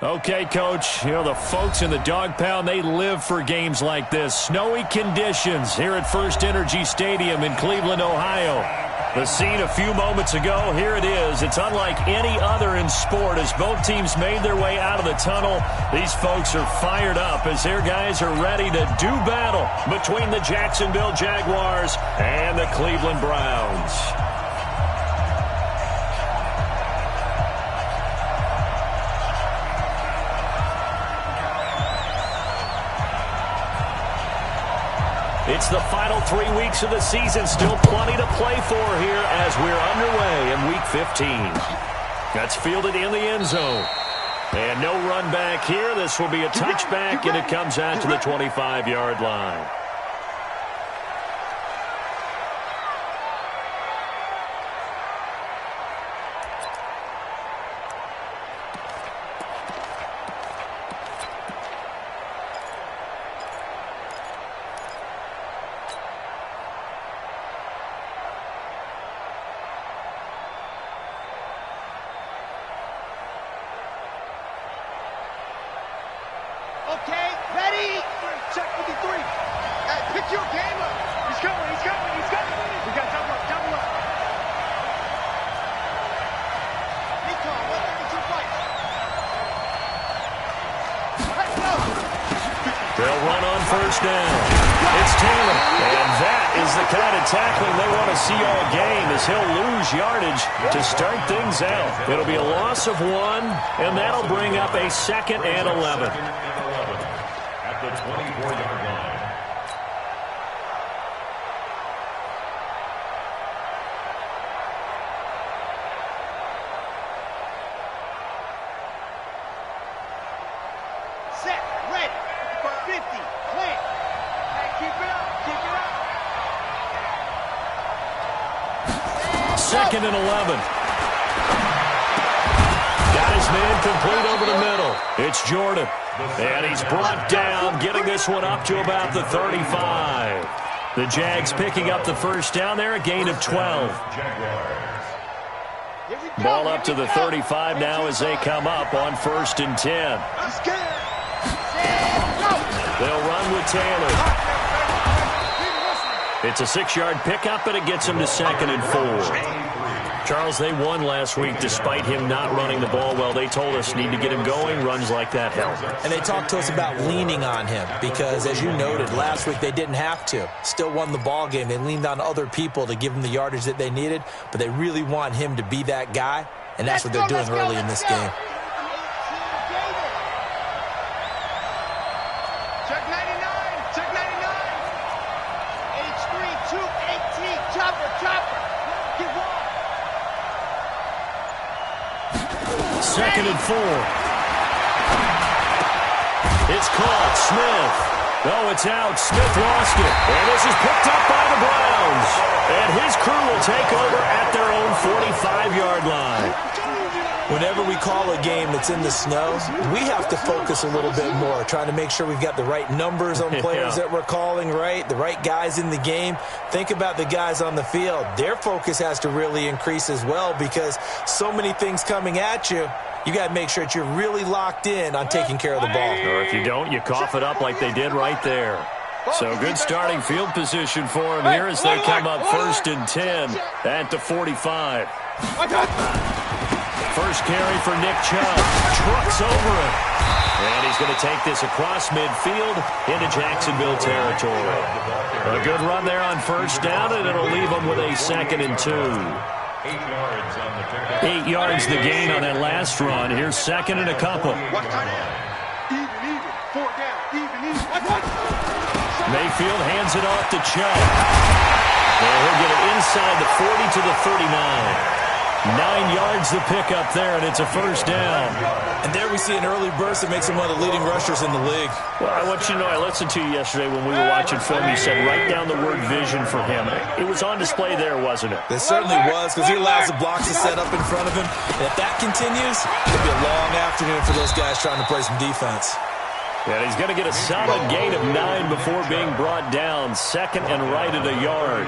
Okay, Coach, you know, the folks in the dog pound, they live for games like this. Snowy conditions here at First Energy Stadium in Cleveland, Ohio. The scene a few moments ago, here it is. It's unlike any other in sport as both teams made their way out of the tunnel. These folks are fired up as their guys are ready to do battle between the Jacksonville Jaguars and the Cleveland Browns. It's the final 3 weeks of the season. Still plenty to play for here as we're underway in Week 15. That's fielded in the end zone. And no run back here. This will be a touchback, and it comes out to the 25-yard line. Okay, ready? Check 53. Hey, pick your game up. He's coming, he's coming, he's coming. We got double up, double up. Nico, 132 fights. Let's go. They'll run on first down. It's Taylor. And that is the kind of tackling they want to see all game as he'll lose yardage to start things out. It'll be a loss of 1, and that'll bring up a 2nd and 11. At the 24-yard line. Set, ready. 50, clear. Hey, keep it up, keep it up. 2nd and 11. Got his man complete over the middle. It's Jordan. And he's brought down, getting this one up to about the 35. The Jags picking up the first down there, a gain of 12. Ball up to the 35 now as they come up on 1st and 10. They'll run with Taylor. It's a 6-yard pickup, and it gets him to 2nd and 4. Charles, they won last week despite him not running the ball well. They told us need to get him going. Runs like that help. And they talked to us about leaning on him because, as you noted, last week they didn't have to. Still won the ball game. They leaned on other people to give them the yardage that they needed, but they really want him to be that guy, and that's what they're doing early in this game. Check 99, check 99. H3, 218, chopper, chopper. Get one. 2nd and 4. It's caught. Smith. Oh, it's out. Smith lost it. And this is picked up by the Browns. And his crew will take over at their own 45-yard line. Whenever we call a game that's in the snow, we have to focus a little bit more, trying to make sure we've got the right numbers on players that we're calling, right? The right guys in the game. Think about the guys on the field. Their focus has to really increase as well because so many things coming at you. You got to make sure that you're really locked in on taking care of the ball. Or if you don't, you cough it up like they did right there. So good starting field position for them here as they come up 1st and 10 at the 45. First carry for Nick Chubb. Trucks over it. And he's going to take this across midfield into Jacksonville territory. A good run there on first down, and it'll leave them with a 2nd and 2. 8 yards on the pickup. 8 yards the gain on that last run. Here's 2nd and a couple. Watch tight end. Even, 4 down. Even. Mayfield hands it off to Chubb. And he'll get it inside the 40 to the 39. 9 yards the pickup there, and it's a first down. And there we see an early burst that makes him one of the leading rushers in the league. Well, I want you to know, I listened to you yesterday when we were watching film. You said write down the word vision for him. It was on display there, wasn't it? It certainly was, because he allows the blocks to set up in front of him. And if that continues, it'll be a long afternoon for those guys trying to play some defense. And he's going to get a solid gain of 9 before being brought down. 2nd and right at a yard.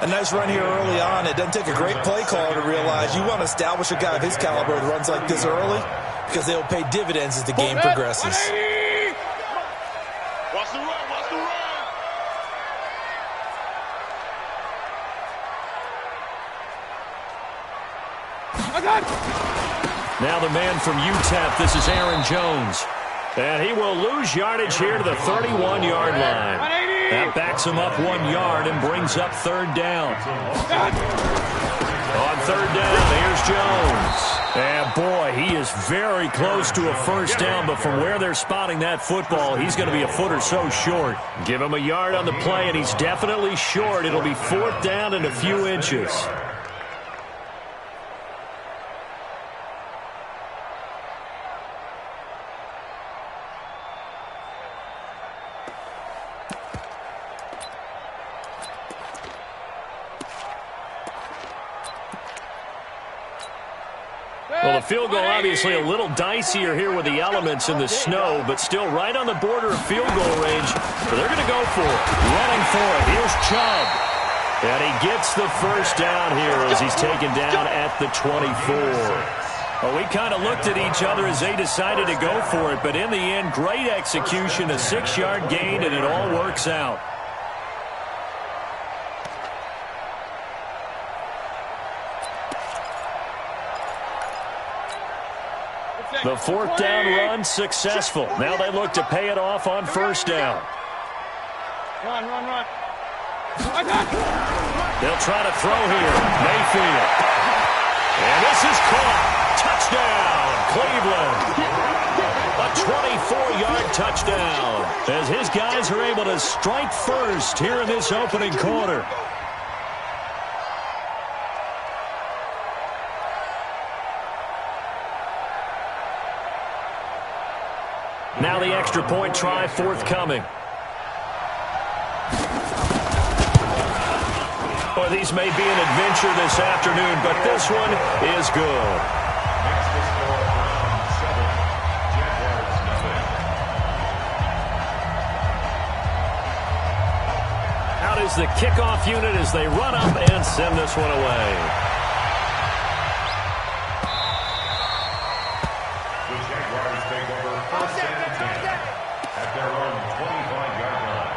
A nice run here early on. It doesn't take a great play caller to realize you want to establish a guy of his caliber that runs like this early. because they'll pay dividends as the game progresses. Watch the run, watch the run. Now the man from UTEP, this is Aaron Jones. And he will lose yardage here to the 31-yard line. That backs him up 1 yard and brings up third down. On third down, here's Jones. And boy, he is very close to a first down, but from where they're spotting that football, he's going to be a foot or so short. Give him a yard on the play, and he's definitely short. It'll be fourth down and a few inches. Well, the field goal obviously a little dicier here with the elements in the snow, but still right on the border of field goal range. So they're going to go for it. Running for it. Here's Chubb. And he gets the first down here as he's taken down at the 24. Well, we kind of looked at each other as they decided to go for it, but in the end, great execution, a 6-yard gain, and it all works out. The fourth down run successful. Now they look to pay it off on first down. Run. They'll try to throw here. Mayfield. And this is caught. Touchdown, Cleveland. A 24-yard touchdown as his guys are able to strike first here in this opening quarter. Now the extra point try forthcoming. Boy, these may be an adventure this afternoon, but this one is good. Next to score, Browns 7, Jaguars nothing. Out is the kickoff unit as they run up and send this one away. The Jaguars take over first and 10 at their own 25-yard line.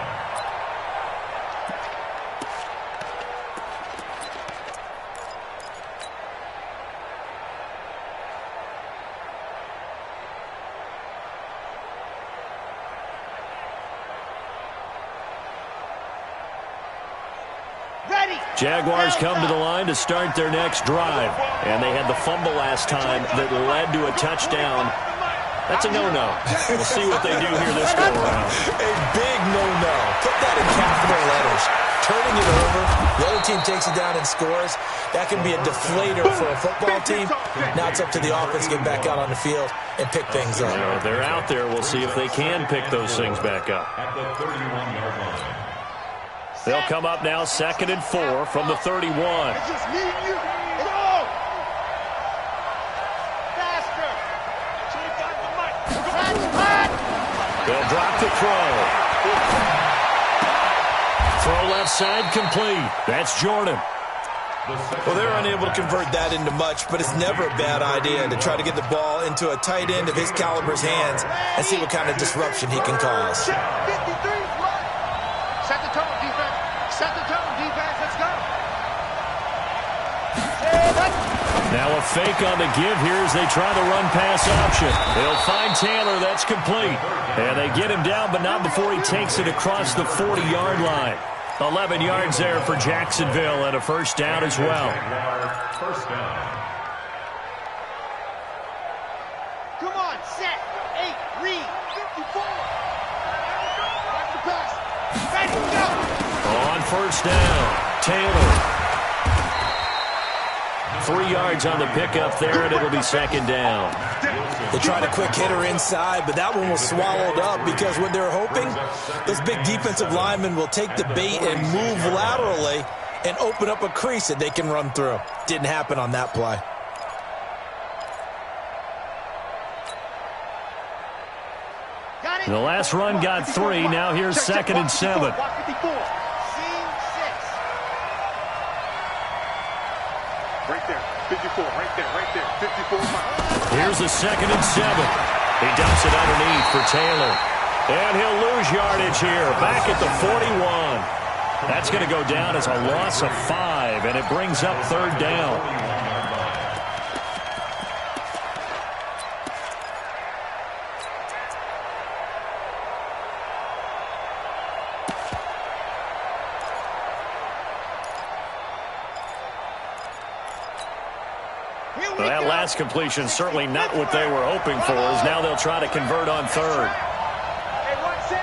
Ready. Jaguars come to the line to start their next drive. And they had the fumble last time that led to a touchdown. That's a no-no. We'll see what they do here this go around. A big no-no. Put that in capital letters. Turning it over, the other team takes it down and scores. That can be a deflator for a football team. Now it's up to the offense to get back out on the field and pick things up. They're out there. We'll see if they can pick those things back up. At the 31-yard line. They'll come up now 2nd and 4 from the 31. It's just me and you. Go. Faster. They'll drop the throw. Throw left side complete. That's Jordan. Well, they're unable to convert that into much, but it's never a bad idea to try to get the ball into a tight end of his caliber's hands and see what kind of disruption he can cause. 53. Set the tone, defense. Set the tone, defense. Let's go. Now a fake on the give here as they try the run-pass option. They'll find Taylor. That's complete. And they get him down, but not before he takes it across the 40-yard line. 11 yards there for Jacksonville and a first down as well. First down. Come on, set. 8, read. 54. Watch the pass. Ready, go. On first down, Taylor. 3 yards on the pickup there, and it'll be second down. They tried a quick hitter inside, but that one was swallowed up because what they're hoping, those big defensive linemen will take the bait and move laterally and open up a crease that they can run through. Didn't happen on that play. The last run got 3. Now here's 2nd and 7. Right there. 54, right there, 54 miles. Here's a 2nd and 7. He dumps it underneath for Taylor. And he'll lose yardage here, back at the 41. That's going to go down as a loss of 5, and it brings up 3rd down. Well, that last completion certainly not what they were hoping for, as now they'll try to convert on 3rd. Hey, one set.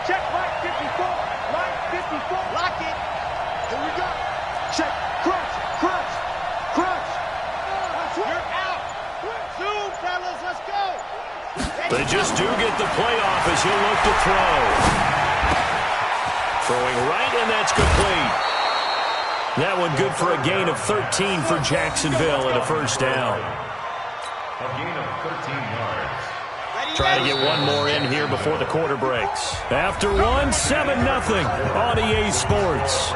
Check right 54. Right 54. Lock it. Here we go. Check. Crunch. You're out. Zoom, fellas. Let's go. They just do get the playoff as he'll look to throw. Throwing right, and that's complete. That one good for a gain of 13 for Jacksonville and a 1st down. A gain of 13 yards. Try to get one more in here before the quarter breaks. After one, 7-0 on EA Sports.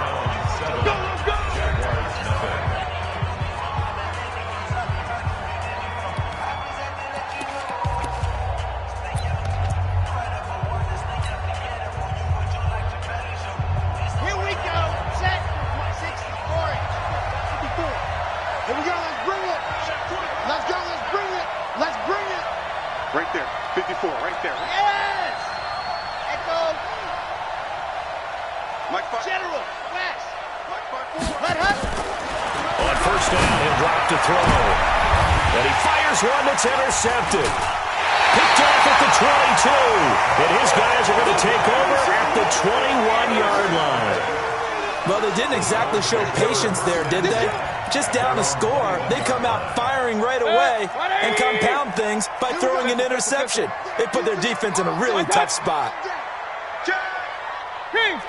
Right there, 54, right there. Yes! Echo. Mike 5. General, West. Mike 5. Hut. On 1st down, he'll drop to throw. And he fires one that's intercepted. Picked off at the 22. And his guys are going to take over at the 21-yard line. Well, they didn't exactly show patience there, did they? Just down a score, they come out firing right away and compound things by throwing an interception. They put their defense in a really tough spot. Kings!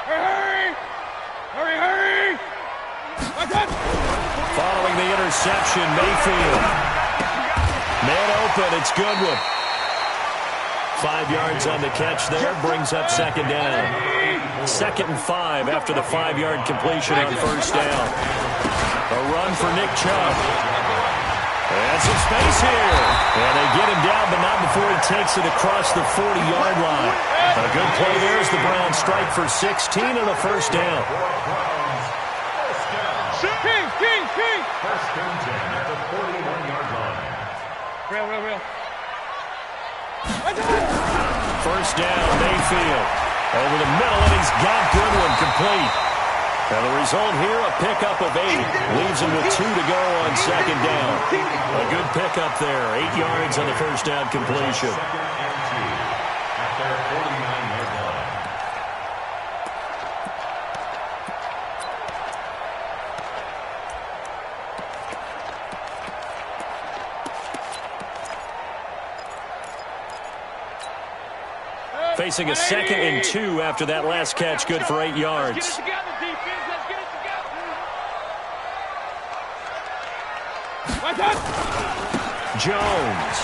Hurry! Following the interception, Mayfield. Man open, it's Goodwin. 5 yards on the catch there, brings up 2nd down. 2nd and 5 after the 5-yard completion on 1st down. A run for Nick Chubb. And some space here. And they get him down, but not before he takes it across the 40-yard line. A good play there as the Browns strike for 16 and a 1st down. King! 1st and 10 at the 41-yard line. Real. 1st down, Mayfield. Over the middle, and he's got Goodwin complete. And the result here, a pickup of 8. Leaves him with 2 to go on 2nd down. A good pickup there. 8 yards on the 1st down completion. 2nd and 2 at their 49-yard line. Facing a 2nd and 2 after that last catch, good for 8 yards. Let's get it together, defense. Let's get it together. Jones.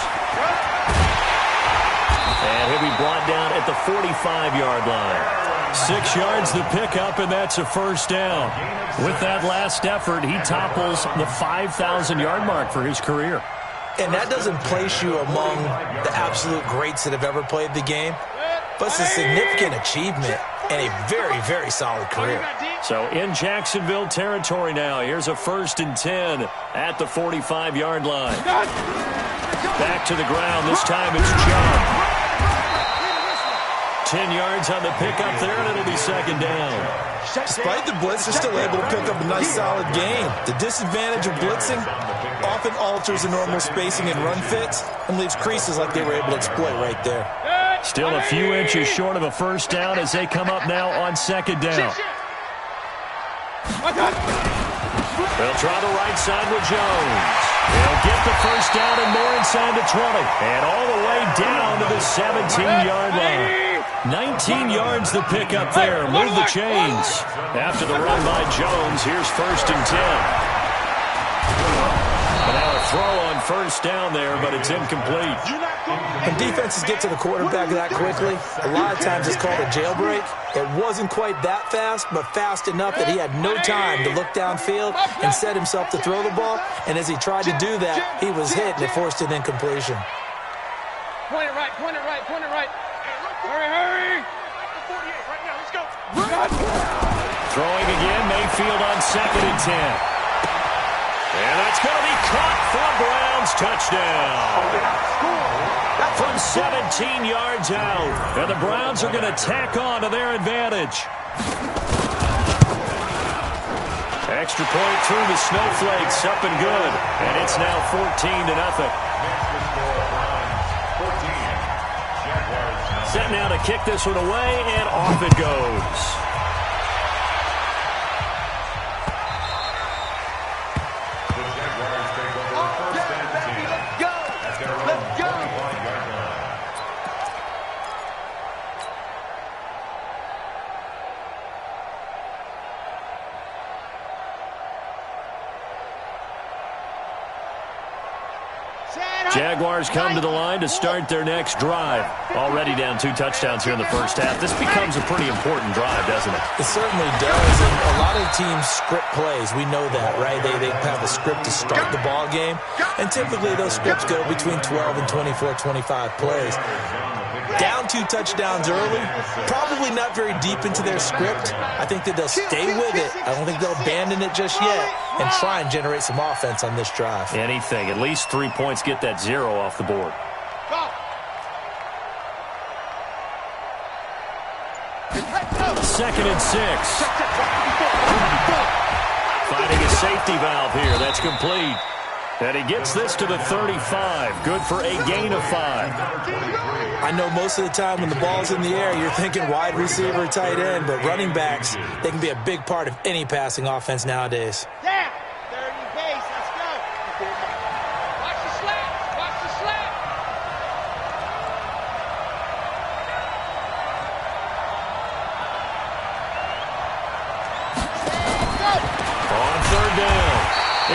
And he'll be brought down at the 45-yard line. 6 yards the pickup, and that's a 1st down. With that last effort, he topples the 5,000-yard mark for his career. And that doesn't place you among the absolute greats that have ever played the game, but it's a significant achievement and a very, very solid career. So in Jacksonville territory now, here's a 1st and 10 at the 45-yard line. Back to the ground, this time it's Chubb. 10 yards on the pickup there, and it'll be 2nd down. Despite the blitz, they're still able to pick up a nice solid gain. The disadvantage of blitzing often alters the normal spacing and run fits and leaves creases like they were able to exploit right there. Still a few inches short of a 1st down as they come up now on 2nd down. They'll try the right side with Jones. They'll get the 1st down and more inside the 20. And all the way down to the 17-yard line. 19 yards the pickup there. Move the chains. After the run by Jones, here's 1st and 10. And now a throw on first down there, but it's incomplete. When defenses get to the quarterback that quickly, a lot of times it's called a jailbreak. It wasn't quite that fast, but fast enough that he had no time to look downfield and set himself to throw the ball. And as he tried to do that, he was hit, and it forced an incompletion. Point it right, point it right, point it right. Hurry, hurry. 48 right now, let's go. Throwing again, Mayfield on 2nd and 10. And that's going to be caught for a Browns touchdown. From 17 yards out. And the Browns are going to tack on to their advantage. Extra point through the snowflakes, up and good. And it's now 14-0. Set now to kick this one away, and off it goes. Jaguars come to the line to start their next drive. Already down 2 touchdowns here in the first half. This becomes a pretty important drive, doesn't it? It certainly does, and a lot of teams script plays. We know that, right? They have a script to start the ball game, and typically those scripts go between 12 and 24, 25 plays. Down 2 touchdowns early, probably not very deep into their script. I think that they'll stay with it. I don't think they'll abandon it just yet and try and generate some offense on this drive. Anything. At least 3 points, get that 0 off the board. Second and 6. Finding a safety valve here. That's complete. And he gets this to the 35. Good for a gain of 5. I know most of the time when the ball's in the air, you're thinking wide receiver, tight end, but running backs, they can be a big part of any passing offense nowadays. Yeah, 30 base, let's go. Watch the slap, watch the slap. On 3rd down,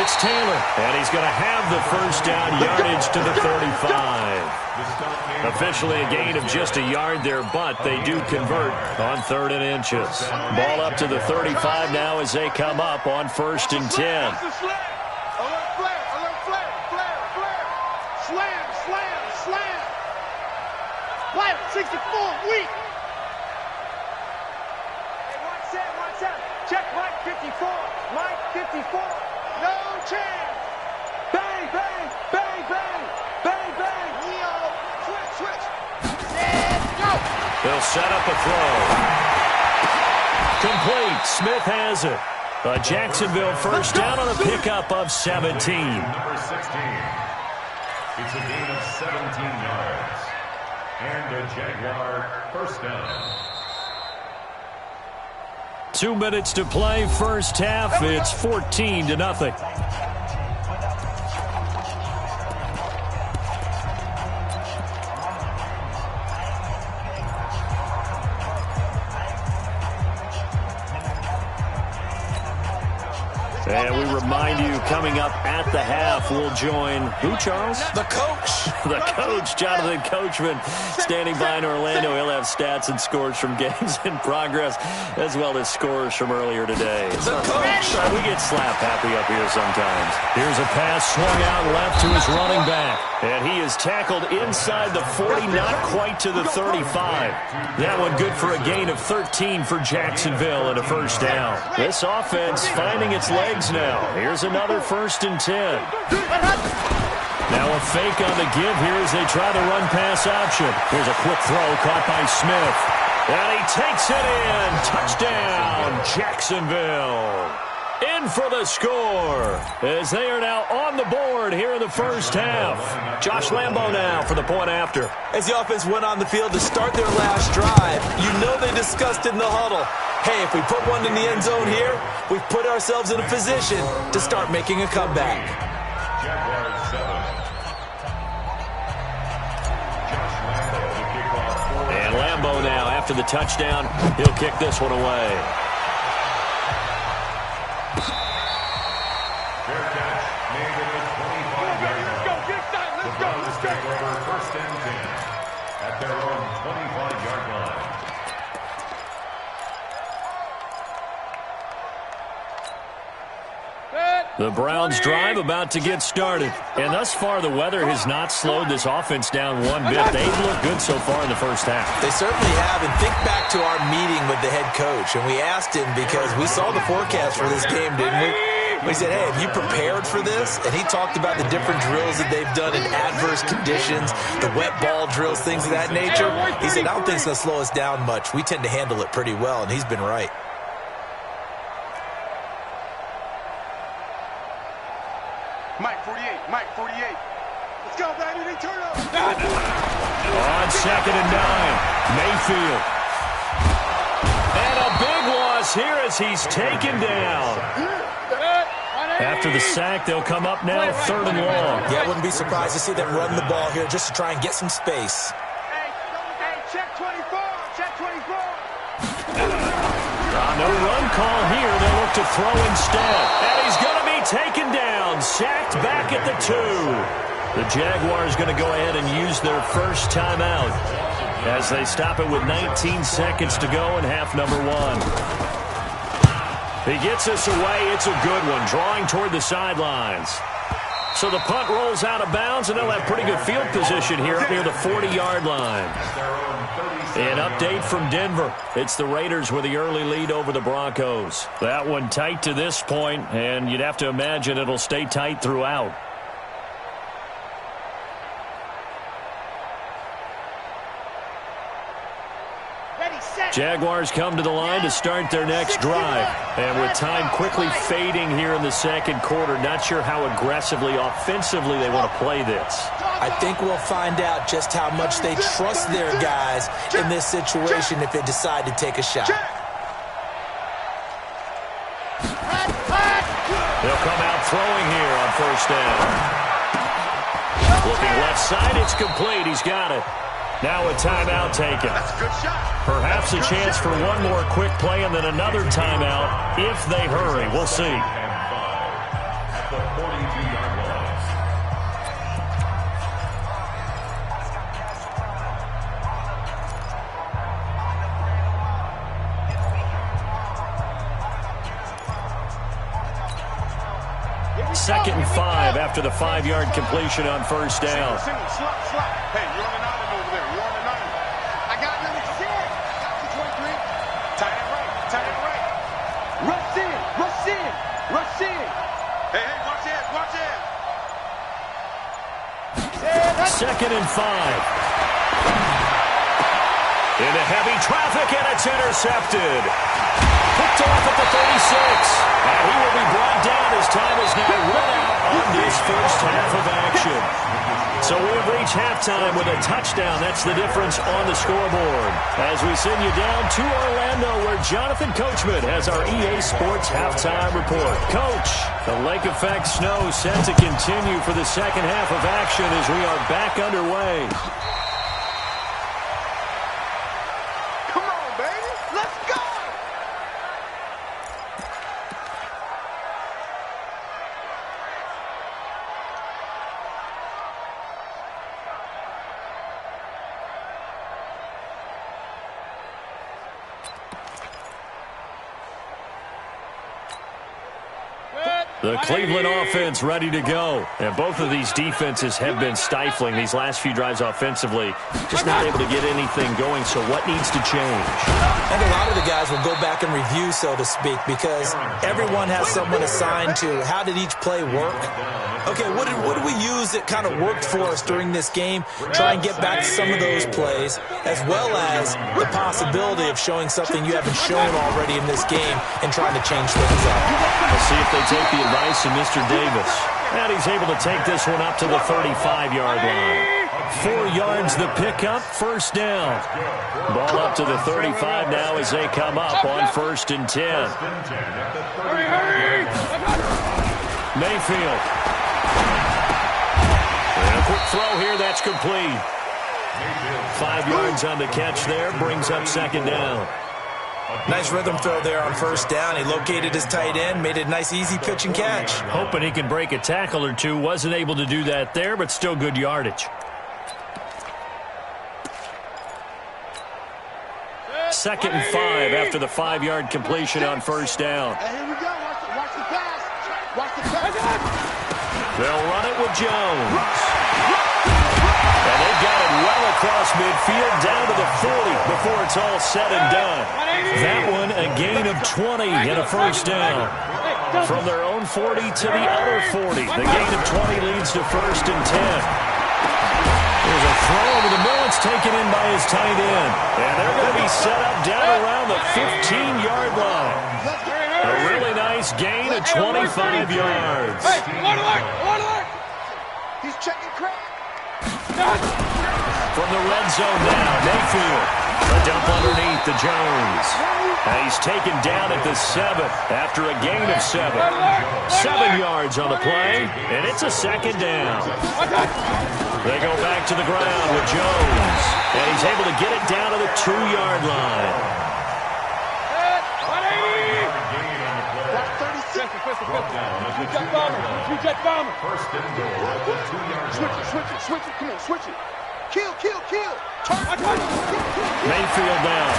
it's Taylor, and he's going to have the first down yardage to the 35. Officially a gain of just a yard there, but they do convert on 3rd and inches. Ball up to the 35 now as they come up on 1st and 10. Alert flare, alert flare, flare, flare. Slam, slam, slam. Light 64, weak. Hey, one set. Check Mike 54. Mike 54. No chance. Bang, bang, bang, bang, bang, bang. Neo, switch. Set, go. They'll set up a throw. Complete. Smith has it. A Jacksonville first down on a pickup of 17. Number 16. It's a gain of 17 yards. And a Jaguar first down. 2 minutes to play, first half. It's 14-0. And we remind you, coming up at the half, we'll join who, Charles? The coach. The coach, Jonathan Coachman, standing by in Orlando. He'll have stats and scores from games in progress, as well as scores from earlier today. The coach. We get slap happy up here sometimes. Here's a pass swung out left to his running back. And he is tackled inside the 40, not quite to the 35. That one good for a gain of 13 for Jacksonville and a first down. This offense finding its legs now. Here's another 1st and 10. Now a fake on the give here as they try the run pass option. Here's a quick throw caught by Smith. And he takes it in. Touchdown, Jacksonville. In for the score as they are now on the board here in the first half. Josh Lambo now for the point after. As the offense went on the field to start their last drive, you know they discussed in the huddle, hey, if we put one in the end zone here, we've put ourselves in a position to start making a comeback. Jaguars 7. Josh Lambo to kick off 4. And Lambo now, after the touchdown, he'll kick this one away. Fair catch made at the 25-yard The Browns drive about to get started. And thus far, the weather has not slowed this offense down one bit. They've looked good so far in the first half. They certainly have. And think back to our meeting with the head coach. And we asked him because we saw the forecast for this game, didn't we? We said, hey, have you prepared for this? And he talked about the different drills that they've done in adverse conditions, the wet ball drills, things of that nature. He said, I don't think it's going to slow us down much. We tend to handle it pretty well, and he's been right. Mike 48, Mike 48. Let's go, baby. They turn up. On 2nd and 9, Mayfield. And a big loss here as he's taken down. After the sack, they'll come up now 3rd and long. Yeah, I wouldn't be surprised to see them run the ball here just to try and get some space. Hey, check 24, check 24. No run call here. They'll look to throw instead. And he's going to be taken down. Sacked back at the 2. The Jaguars going to go ahead and use their first timeout as they stop it with 19 seconds to go in half number 1. He gets us away. It's a good one. Drawing toward the sidelines. So the punt rolls out of bounds, and they'll have pretty good field position here up near the 40-yard line. An update from Denver. It's the Raiders with the early lead over the Broncos. That one tight to this point, and you'd have to imagine it'll stay tight throughout. Jaguars come to the line to start their next drive. And with time quickly fading here in the second quarter, not sure how aggressively, offensively they want to play this. I think we'll find out just how much they trust their guys in this situation if they decide to take a shot. They'll come out throwing here on 1st down. Looking left side, it's complete. He's got it. Now a timeout taken. Perhaps a chance for one more quick play and then another timeout if they hurry. We'll see. At the 42-yard line. Second and 5 after the 5-yard completion on 1st down. Hey, you're on an island over there. You're on an island. I got number 6. 23. Tight end right. Tight end right. Rush in. Rush in. Rush in. Hey, watch it. Watch it. 2nd and 5. Into heavy traffic, and it's intercepted. Picked off at the 36. And he will be brought down as time is now run out on this first half of action. So we have reached halftime with a touchdown. That's the difference on the scoreboard. As we send you down to Orlando, where Jonathan Coachman has our EA Sports halftime report. Coach, the lake effect snow set to continue for the second half of action as we are back underway. Come on, baby. Let's go. The Cleveland offense ready to go. And both of these defenses have been stifling these last few drives offensively. Just not able to get anything going, so what needs to change? And a lot of the guys will go back and review, so to speak, because everyone has someone assigned to how did each play work. Okay, what did we use that kind of worked for us during this game? Try and get back to some of those plays, as well as the possibility of showing something you haven't shown already in this game and trying to change things up. Let's see if they take the advice of Mr. Davis. And he's able to take this one up to the 35-yard line. 4 yards the pickup, 1st down. Ball up to the 35 now as they come up on 1st and 10. Mayfield. And a quick throw here, that's complete. 5 yards on the catch there, brings up 2nd down. Nice rhythm throw there on 1st down. He located his tight end, made it a nice, easy pitch and catch. Hoping he can break a tackle or two. Wasn't able to do that there, but still good yardage. 2nd and 5 after the 5-yard completion on 1st down. Hey, here we go. Watch the pass. They'll run it with Jones. And they've got it well across midfield down to the 40 before it's all said and done. That one a gain of 20 and a first down. From their own 40 to the other 40. The gain of 20 leads to first and 10. There's a throw over the middle. It's taken in by his tight end. And they're going to be set up down around the 15-yard line. A really nice gain of 25 yards. Hey, alert! He's checking crap. From the red zone now, Mayfield. A dump underneath to Jones. And he's taken down at the 7 after a gain of 7. 7 yards on the play, and it's a second down. They go back to the ground with Jones. And he's able to get it down to the 2-yard line. First and goal at the 2-yard line. Switch it. Come on, switch it. Kill. Mayfield down.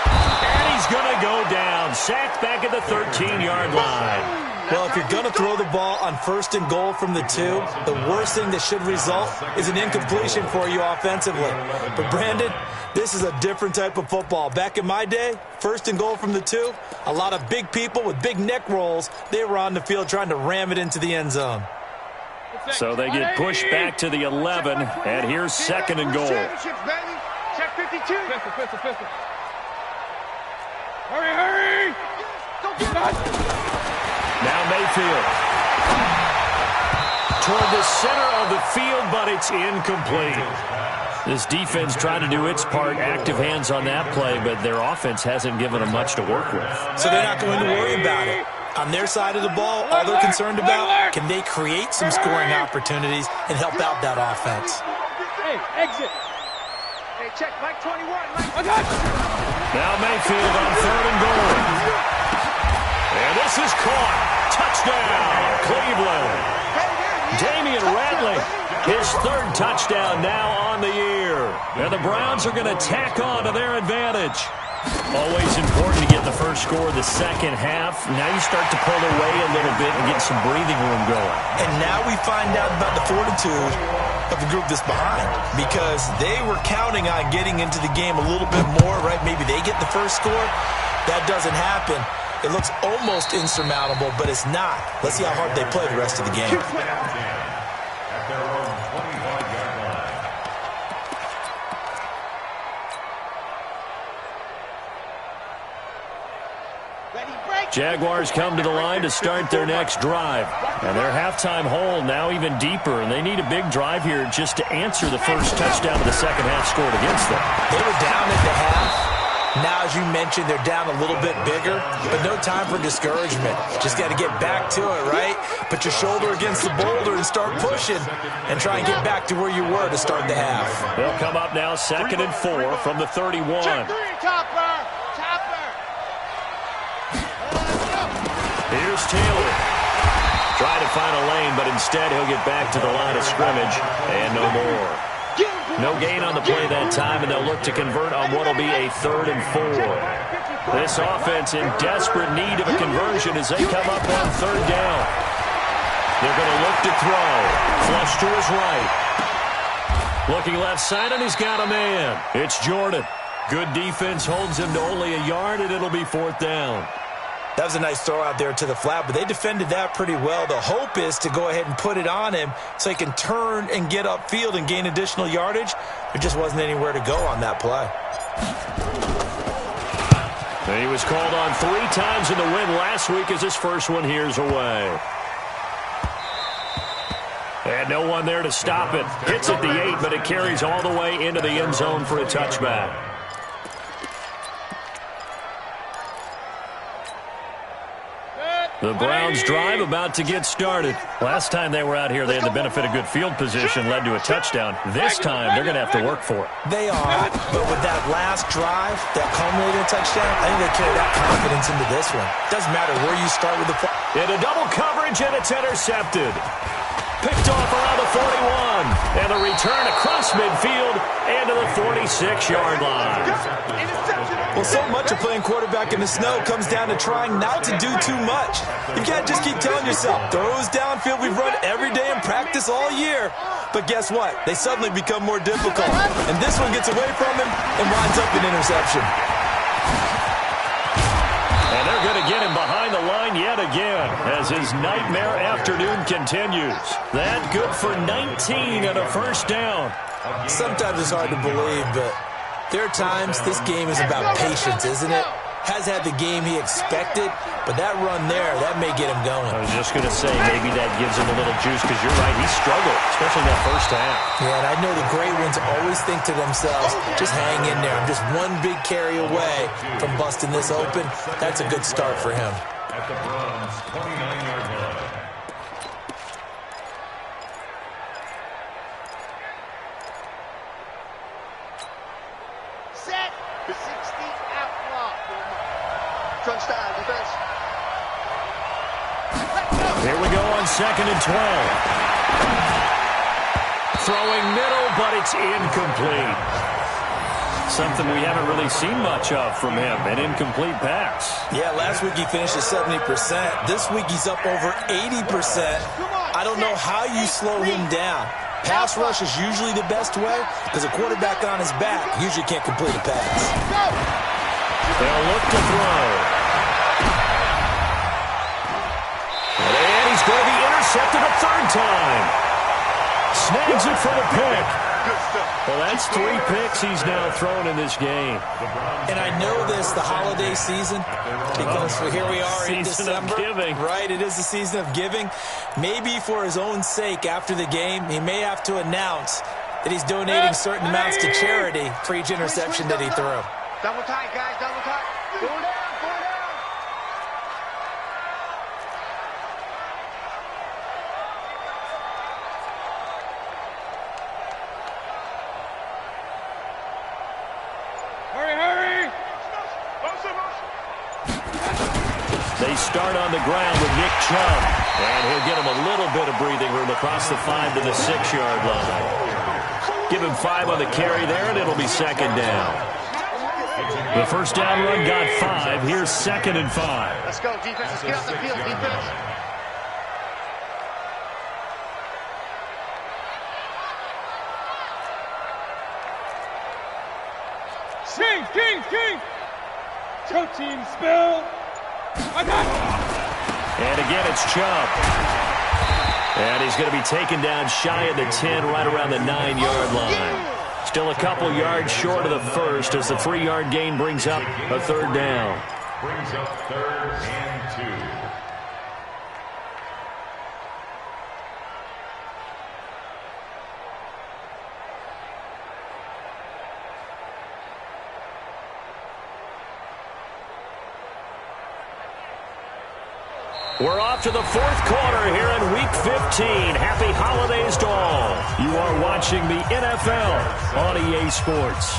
And he's going to go down. Sacked back at the 13-yard line. Well, if you're going to throw the ball on first and goal from the 2, the worst thing that should result is an incompletion for you offensively. But, Brandon, this is a different type of football. Back in my day, first and goal from the 2, a lot of big people with big neck rolls, they were on the field trying to ram it into the end zone. So they get pushed back to the 11, and here's second and goal. Check 52. Pistol. Hurry! Don't get it. Now Mayfield. Toward the center of the field, but it's incomplete. This defense trying to do its part, active hands on that play, but their offense hasn't given them much to work with. So they're not going to worry about it. On their side of the ball, all they're concerned about, can they create some scoring opportunities and help out that offense? Hey, exit. Hey, check, Mike 21. Now Mayfield on third and goal. And this is caught. Touchdown, Cleveland. Damian Ratley, his third touchdown now on the year. And the Browns are going to tack on to their advantage. Always important to get the first score of the second half. Now you start to pull away a little bit and get some breathing room going. And now we find out about the fortitude of the group that's behind, because they were counting on getting into the game a little bit more, right? Maybe they get the first score. That doesn't happen. It looks almost insurmountable, but it's not. Let's see how hard they play the rest of the game. At their own 25-yard line. Jaguars come to the line to start their next drive. And their halftime hole now even deeper, and they need a big drive here just to answer the first touchdown of the second half scored against them. They were down at the half. Now, as you mentioned, they're down a little bit bigger, but no time for discouragement. Just got to get back to it, right? Put your shoulder against the boulder and start pushing and try and get back to where you were to start the half. They'll come up now second and 4 from the 31. Here's Taylor. Trying to find a lane, but instead he'll get back to the line of scrimmage and no more. No gain on the play that time, and they'll look to convert on what will be a 3rd and 4. This offense in desperate need of a conversion as they come up on 3rd down. They're going to look to throw. Flush to his right. Looking left side, and he's got a man. It's Jordan. Good defense holds him to only a yard, and it'll be 4th down. That was a nice throw out there to the flat, but they defended that pretty well. The hope is to go ahead and put it on him so he can turn and get upfield and gain additional yardage. There just wasn't anywhere to go on that play. He was called on 3 times in the win last week as his first one here's away. And no one there to stop it. Hits at the 8, but it carries all the way into the end zone for a touchback. The Browns drive about to get started. Last time they were out here, they had the benefit of good field position, led to a touchdown. This time, they're going to have to work for it. They are, but with that last drive, that culminating touchdown, I think they carry that confidence into this one. Doesn't matter where you start with the play. In a double coverage, and it's intercepted. Picked off around the 41. And a return across midfield and to the 46-yard line. Interception. Well, so much of playing quarterback in the snow comes down to trying not to do too much. You can't just keep telling yourself, throws downfield we've run every day in practice all year. But guess what? They suddenly become more difficult. And this one gets away from him and winds up an interception. And they're going to get him behind the line yet again as his nightmare afternoon continues. That good for 19 and a first down. Sometimes it's hard to believe, but there are times this game is about patience, isn't it? Has had the game he expected, but that run there, that may get him going. I was just going to say, maybe that gives him a little juice because you're right, he struggled, especially that first half. Yeah, and I know the great ones always think to themselves, just hang in there. I'm just one big carry away from busting this open. That's a good start for him. At the Browns' 29-yard line. Set. The 60 out block. Touchdown, defense. Here we go on 2nd and 12. Throwing middle, but it's incomplete. Something we haven't really seen much of from him, an incomplete pass. Yeah, last week he finished at 70%. This week he's up over 80%. I don't know how you slow him down. Pass rush is usually the best way because a quarterback on his back usually can't complete a pass. They'll look to throw. And he's going to be intercepted a third time. Snags it for the pick. Well, that's 3 picks he's now thrown in this game. And I know this, the holiday season, because here we are in December. Season of giving. Right, it is the season of giving. Maybe for his own sake after the game, he may have to announce that he's donating certain amounts to charity for each interception that he threw. Double tight, guys, double tight. Go down, go down. They start on the ground with Nick Chubb. And he'll get him a little bit of breathing room across the 5 to the 6-yard line. Give him 5 on the carry there, and it'll be 2nd down. The first down run got 5. Here's 2nd and 5. Let's go, defense. Let's get off the field, defense. King! Two team spill. And again, it's Chubb. And he's going to be taken down shy of the 10, right around the 9-yard line. Still a couple yards short of the first as the 3-yard gain brings up a third down. Brings up 3rd and 2. We're off to the 4th quarter here in Week 15. Happy holidays to all. You are watching the NFL on EA Sports.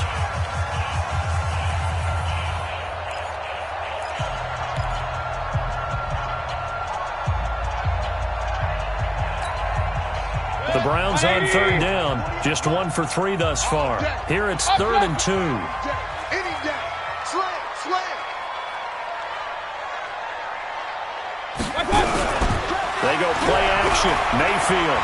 The Browns on 3rd down. Just 1 for 3 thus far. Here it's 3rd and 2. They go play action. Mayfield.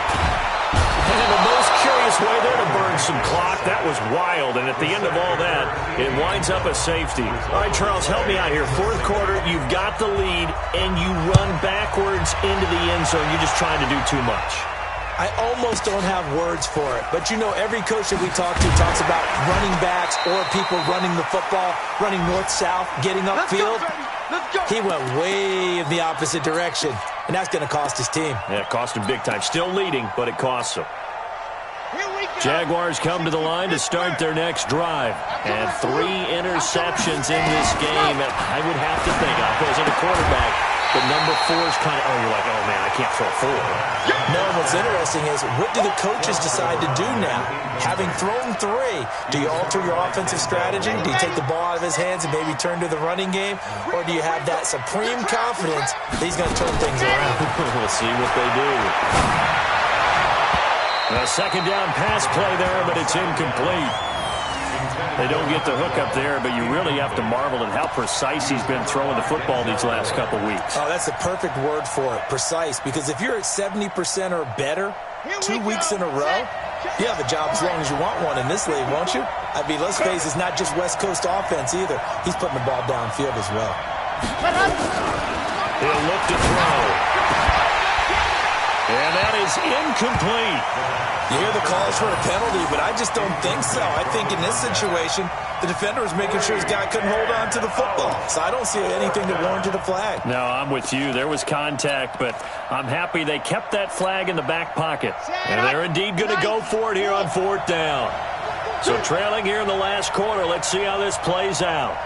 And the most curious way there to burn some clock. That was wild. And at the end of all that, it winds up a safety. All right, Charles, help me out here. 4th quarter, you've got the lead, and you run backwards into the end zone. You're just trying to do too much. I almost don't have words for it. But, you know, every coach that we talk to talks about running backs or people running the football, running north-south, getting upfield. He went way in the opposite direction, and that's going to cost his team. Yeah, it cost him big time. Still leading, but it costs him. Jaguars come to the line to start their next drive. And 3 interceptions in this game. I would have to think, opposing a quarterback, but number 4 is kind of, you're like, oh, man, I can't throw 4. No, what's interesting is, what do the coaches decide to do now? Having thrown 3, do you alter your offensive strategy? Do you take the ball out of his hands and maybe turn to the running game? Or do you have that supreme confidence that he's going to turn things around? We'll see what they do. A 2nd down pass play there, but it's incomplete. They don't get the hook up there, but you really have to marvel at how precise he's been throwing the football these last couple weeks. Oh, that's a perfect word for it, precise, because if you're at 70% or better 2 weeks in a row, you have a job as long as you want one in this league, won't you? I mean, let's face it, it's not just West Coast offense either. He's putting the ball downfield as well. He'll look to throw. And that is incomplete. You hear the calls for a penalty, but I just don't think so. I think in this situation, the defender was making sure his guy couldn't hold on to the football. So I don't see anything that warranted a flag. No, I'm with you. There was contact, but I'm happy they kept that flag in the back pocket. And they're indeed going to go for it here on 4th down. So trailing here in the last quarter, let's see how this plays out.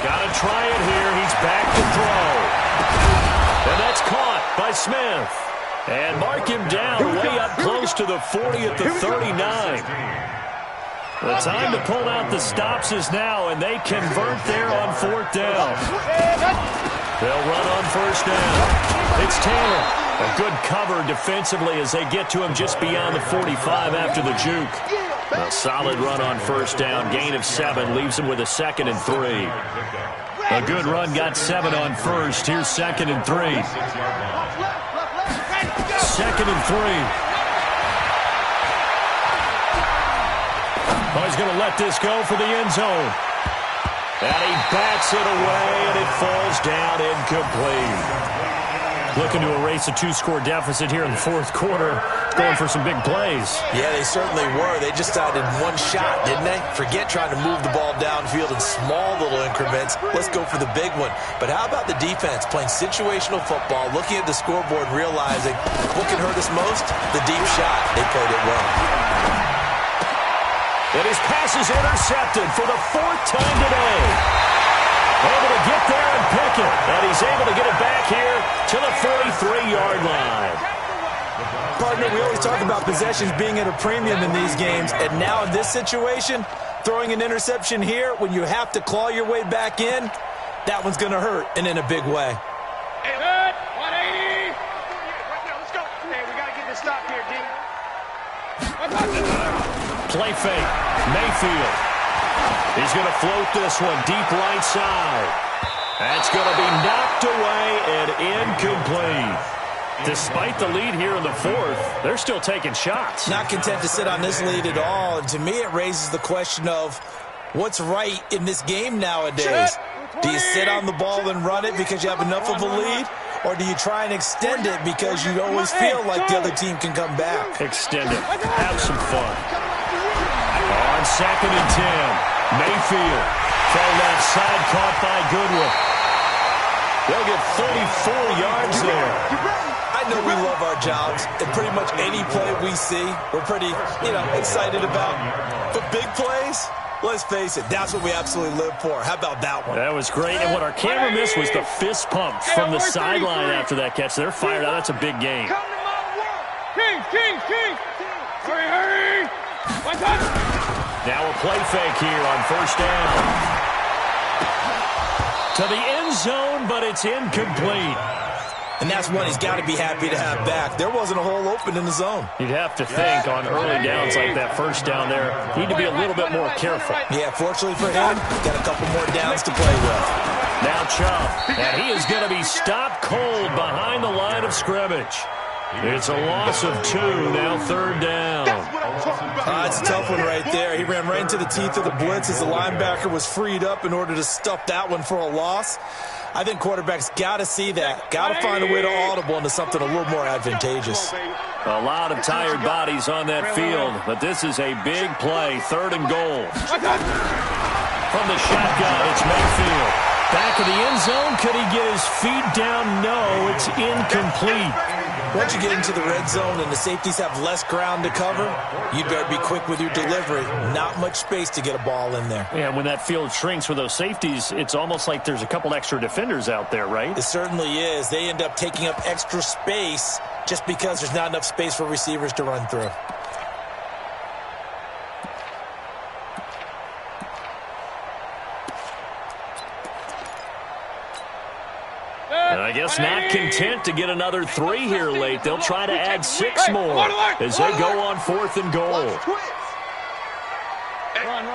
Got to try it here. He's back to throw. And that's caught by Smith. And mark him down way up close to the 40 at the 39. The time to pull out the stops is now, and they convert there on 4th down. They'll run on 1st down. It's Taylor. A good cover defensively as they get to him just beyond the 45 after the juke. A solid run on 1st down. Gain of 7 leaves him with a 2nd and 3. A good run got 7 on 1st. Here's 2nd and 3. 2nd and 3. Oh, he's going to let this go for the end zone. And he bats it away, and it falls down incomplete. Looking to erase a 2-score deficit here in the 4th quarter. Going for some big plays. Yeah, they certainly were. They just started one shot, didn't they? Forget trying to move the ball downfield in small little increments. Let's go for the big one. But how about the defense playing situational football, looking at the scoreboard, realizing what can hurt us most? The deep shot. They played it well. And his pass is intercepted for the 4th time today. Able to get there and pick it. And he's able to get it back here to the 43-yard line. Partner, we always talk about possessions being at a premium in these games. And now in this situation, throwing an interception here when you have to claw your way back in, that one's going to hurt, and in a big way. Good. 180. Let's go. Hey, we got to get this stop here, D. Play fake. Mayfield. He's going to float this one deep right side. That's going to be knocked away and incomplete. Despite the lead here in the 4th, they're still taking shots. Not content to sit on this lead at all. And to me, it raises the question of what's right in this game nowadays. Do you sit on the ball and run it because you have enough of a lead? Or do you try and extend it because you always feel like the other team can come back? Extend it. Have some fun. On 2nd and 10, Mayfield. Throw left side, caught by Goodwin. They'll get 34 yards there. I know we love our jobs, and pretty much any play we see, we're pretty, excited about. But big plays, let's face it, that's what we absolutely live for. How about that one? That was great, and what our camera missed was the fist pump from the sideline after that catch. They're fired out. That's a big game. Kings. Hurry. One touch. Now a play fake here on 1st down. To the end zone, but it's incomplete. And that's one he's got to be happy to have back. There wasn't a hole open in the zone. You'd have to think on early downs like that 1st down there, need to be a little bit more careful. Yeah, fortunately for him, got a couple more downs to play with. Now Chubb, and he is going to be stopped cold behind the line of scrimmage. It's a loss of 2, now 3rd down. It's a tough one right there. He ran right into the teeth of the blitz as the linebacker was freed up in order to stuff that one for a loss. I think quarterbacks got to see that. Got to find a way to audible into something a little more advantageous. A lot of tired bodies on that field, but this is a big play, 3rd and goal. From the shotgun, it's Mayfield. Back of the end zone, could he get his feet down? No, it's incomplete. Once you get into the red zone and the safeties have less ground to cover, you better be quick with your delivery. Not much space to get a ball in there. Yeah, when that field shrinks with those safeties, it's almost like there's a couple extra defenders out there, right? It certainly is. They end up taking up extra space just because there's not enough space for receivers to run through. And I guess not content to get another 3 here late. They'll try to add 6 more as they go on 4th and goal. Run.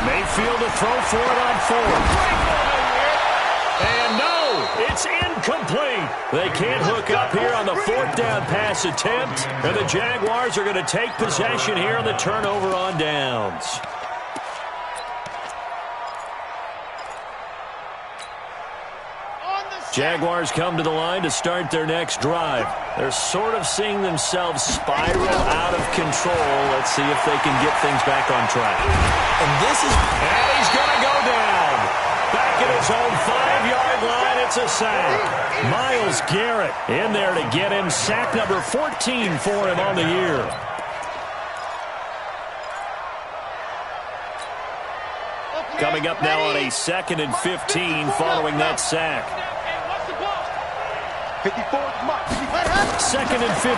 Mayfield to throw for it on 4th. And no, it's incomplete. They can't hook up here on the 4th down pass attempt. And the Jaguars are going to take possession here on the turnover on downs. Jaguars come to the line to start their next drive. They're sort of seeing themselves spiral out of control. Let's see if they can get things back on track. And he's going to go down. Back at his own 5-yard line, it's a sack. Myles Garrett in there to get him. Sack number 14 for him on the year. Coming up now on a 2nd and 15 following that sack. 2nd and 15.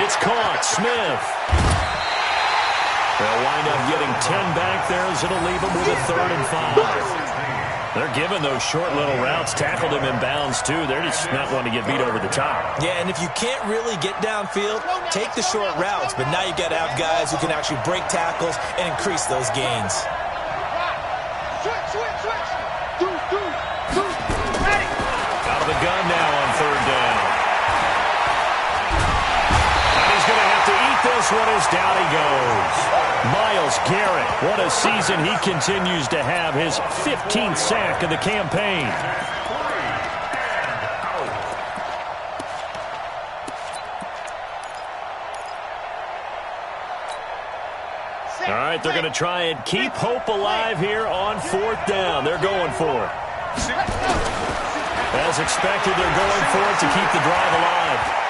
It's caught. Smith. They'll wind up getting 10 back there as it'll leave them with a 3rd and 5. They're giving those short little routes. Tackled him in bounds, too. They're just not wanting to get beat over the top. Yeah, and if you can't really get downfield, take the short routes. But now you've got to have guys who can actually break tackles and increase those gains. Out of the gun now on 3rd down. And he's going to have to eat this one as down he goes. Myles Garrett, what a season he continues to have. His 15th sack of the campaign. All right, they're going to try and keep hope alive here on 4th down. They're going for it. As expected, they're going for it to keep the drive alive.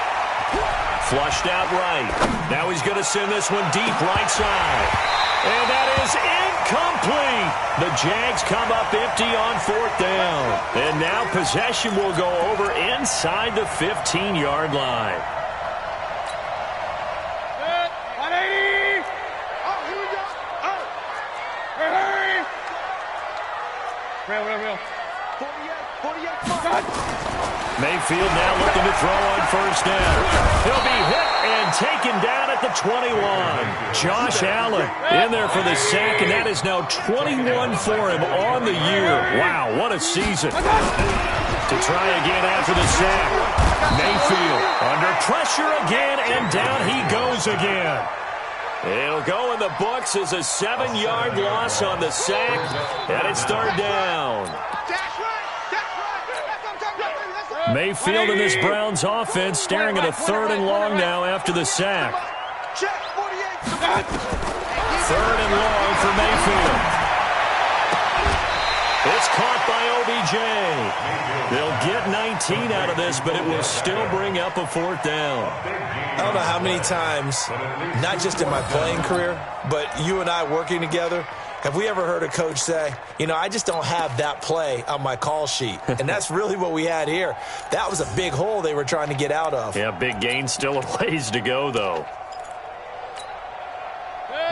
Flushed out right. Now he's going to send this one deep right side. And that is incomplete. The Jags come up empty on 4th down. And now possession will go over inside the 15-yard line. 180. Oh, here we go. Oh. Hurry. Real. 48. Mayfield now looking to throw on 1st down. He'll be hit and taken down at the 21. Josh Allen in there for the sack, and that is now 21 for him on the year. Wow, what a season. To try again after the sack. Mayfield under pressure again, and down he goes again. It'll go in the books as a 7-yard loss on the sack, and it's 3rd down. Mayfield in this Browns offense staring at a 3rd and long now after the sack. 3rd and long for Mayfield. It's caught by OBJ. They'll get 19 out of this, but it will still bring up a 4th down. I don't know how many times, not just in my playing career, but you and I working together, have we ever heard a coach say, you know, I just don't have that play on my call sheet? And that's really what we had here. That was a big hole they were trying to get out of. Yeah, big gain, still a ways to go, though.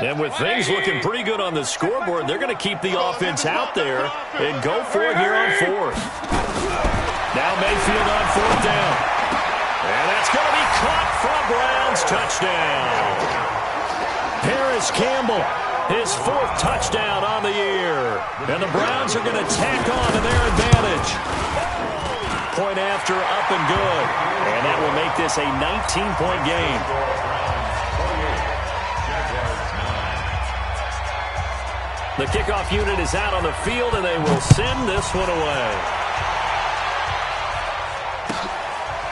And with things looking pretty good on the scoreboard, they're going to keep the offense out there and go for it here on 4th. Now Mayfield on 4th down. And that's going to be caught from Browns. Touchdown. Paris Campbell, his 4th touchdown on the year. And the Browns are going to tack on to their advantage. Point after, up and good. And that will make this a 19-point game. The kickoff unit is out on the field, and they will send this one away.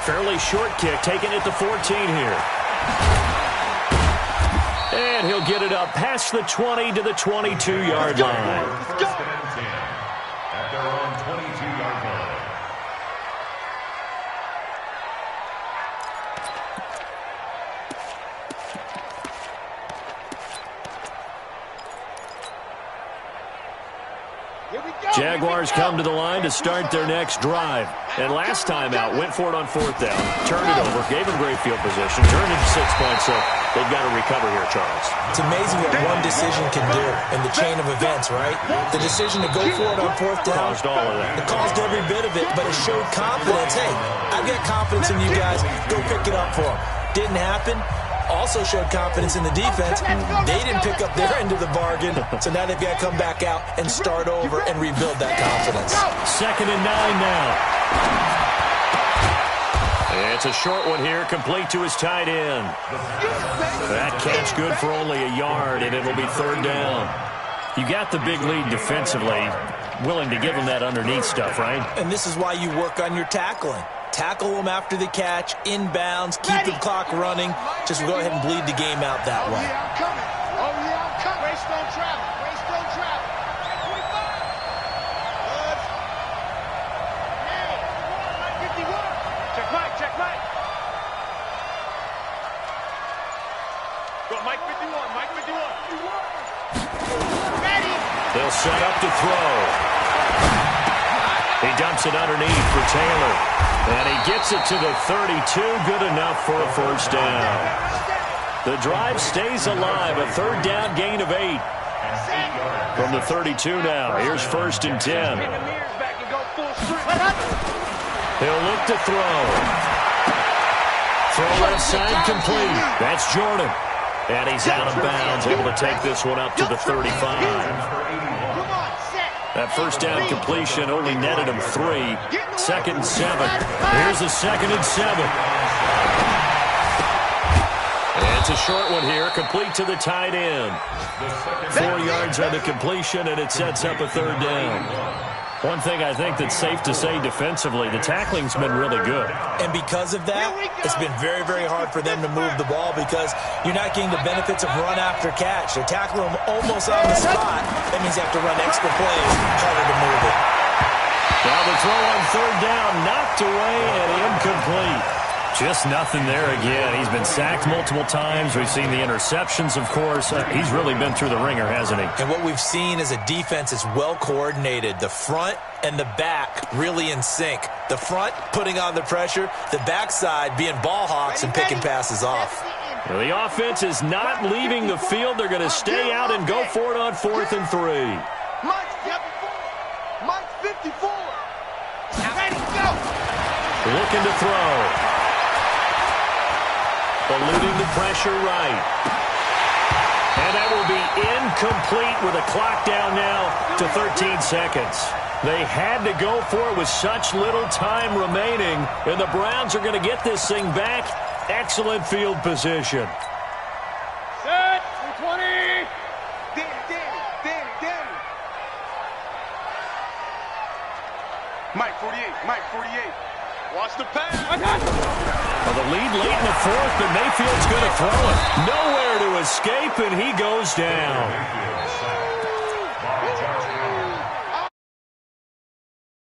Fairly short kick, taken at the 14 here. And he'll get it up past the 20 to the 22-yard line. At their own 22-yard line. Jaguars come to the line to start their next drive. And last time out, went for it on 4th down, turned it over, gave them great field position, turned it to 6 points, so they've got to recover here, Charles. It's amazing what one decision can do in the chain of events, right? The decision to go for it on fourth down. Caused all of that. It caused every bit of it, but it showed confidence. Hey, I've got confidence in you guys. Go pick it up for them. Didn't happen. Also showed confidence in the defense. They didn't pick up their end of the bargain, so now they've got to come back out and start over and rebuild that confidence. 2nd and 9 now. It's a short one here, complete to his tight end. That catch good for only a yard, and it'll be 3rd down. You got the big lead defensively, willing to give them that underneath stuff, right? And this is why you work on your tackling. Tackle them after the catch, inbounds, keep the clock running. Just go ahead and bleed the game out that way. Oh, yeah, I'm coming. Oh, yeah, I'm coming. Waste don't travel. Waste don't travel. 25. Good. Hey, 51. Check Mike. Check Mike. Go, Mike 51. Mike 51. Ready. They'll set up to throw. He dumps it underneath for Taylor. And he gets it to the 32. Good enough for a 1st down. The drive stays alive. A 3rd down gain of 8. From the 32 now. Here's 1st and 10. He'll look to throw. Throw left side complete. That's Jordan. And he's out of bounds. Able to take this one up to the 35. That 1st down completion only netted him 3. 2nd and 7. Here's a 2nd and 7. And it's a short one here, complete to the tight end. 4 yards on the completion, and it sets up a 3rd down. One thing I think that's safe to say defensively, the tackling's been really good. And because of that, it's been very, very hard for them to move the ball because you're not getting the benefits of run after catch. They're tackling them almost on the spot. That means you have to run extra plays, harder to move it. Now the throw on 3rd down, knocked away and incomplete. Just nothing there again. He's been sacked multiple times. We've seen the interceptions, of course. He's really been through the ringer, hasn't he? And what we've seen is a defense that's well coordinated. The front and the back really in sync. The front putting on the pressure, the backside being ball hawks and picking passes off. Well, the offense is not leaving the field. They're going to stay out and go for it on 4th and 3. Mike 54. Ready, go. Looking to throw. Eluding the pressure right. And that will be incomplete with a clock down now to 13 seconds. They had to go for it with such little time remaining, and the Browns are going to get this thing back. Excellent field position. Set. 20. Danny. Mike 48. Mike 48. Watch the pass. Well, the lead late in the 4th, but Mayfield's going to throw it. Nowhere to escape, and he goes down.